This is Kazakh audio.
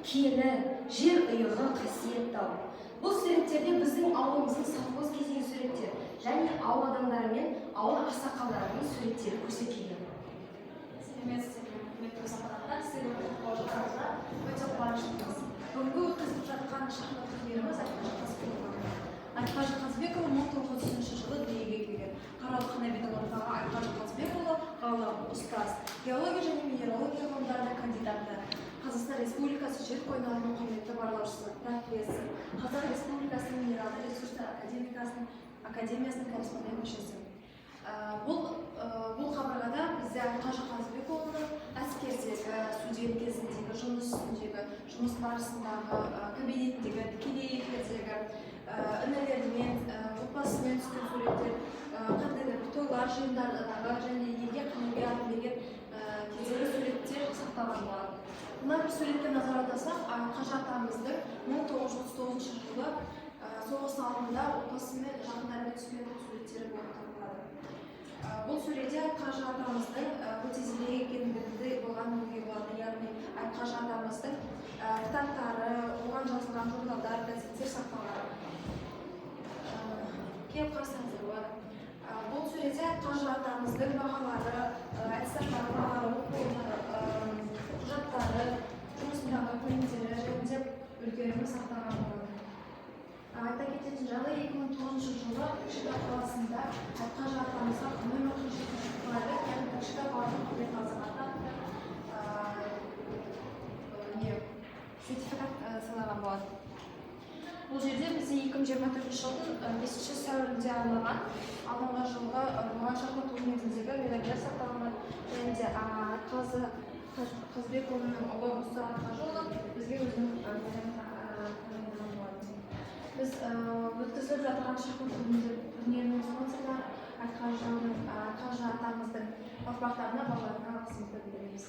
кені, жер ұйығы қасиет тау. Бұл суреттерде біздің ауылымыздың совхоз кездегі суреттер және ауыл адамдары мен ауыл ақсақалдарының суреттері көрсетілген. Бүгінгі өткізіп жатқан шахмат турниріміз Айтқажы Қазбекұлы 1903 жылы дүниеге келген. Қаралы Қанабидің ұрпағы Айтқажы Қазбекұлы ғалым, ұстаз, геология және минералогия ғылымдарына кандидаты, Қазақстан Республикасы жер қойнауының құрметті барлаушысы, профессор, Қазақ Республикасының минералды ресурстар академиясының корреспондент мүшесі. Бұл қабырғада бізде Айтқажы Қазбекұлының әскердегі, студент кезіндегі, жұмыс үстіндегі, жұмыс барысындағы, кабинеттегі, тікелей эфирдегі, інілерімен, отбасымен түскен суреттер, қандай да бір тойлар, жиындардағы және елге қанабия атын берген кездегі суреттер сақталған болады. Мына бір суретке назар аударсақ, Қажы атамыздың 1939 жылы соғыс алдында отбасымен жақындарымен түскен суреттері болып табылады. Бұл суретте Қажы атамыздың өте зерек екендігі болған білуге болады. Яғни Қажы атамыздың кітаптары, оған жазылған журналдар, газеттер сақталған. Келіп қарасаңыздар болады. Бұл суретте Қажы атамыздың бағалары, әдіс-сақтары, бағалары, құжаттары, жұмысындағы көлемдері жөнінде үлгерімі сақталған болады. Айта кететін жағы 2009 жылы Көкшетау қаласында Қажы атамызға нөмір 47 куәлік, яғни Көкшетау қаласының құрмет азаматы сертификат сыйлаған болады. Бұл жерде бізде 2024 жылдың 5 сәуірінде алынған, алдыңғы жылғы болған шахмат турниріндегі медальдар сақталған және де Айтқажы Қазбекұлының ұлы Мұстафа Айтқажыұлы бізге өзінің медалін тағайындаған болатын. Біз өткізіліп жатқан шахмат турнирінің спонсорлары Айтқажы атамыздың ұрпақтарына, балаларына алғысымызды білдіреміз.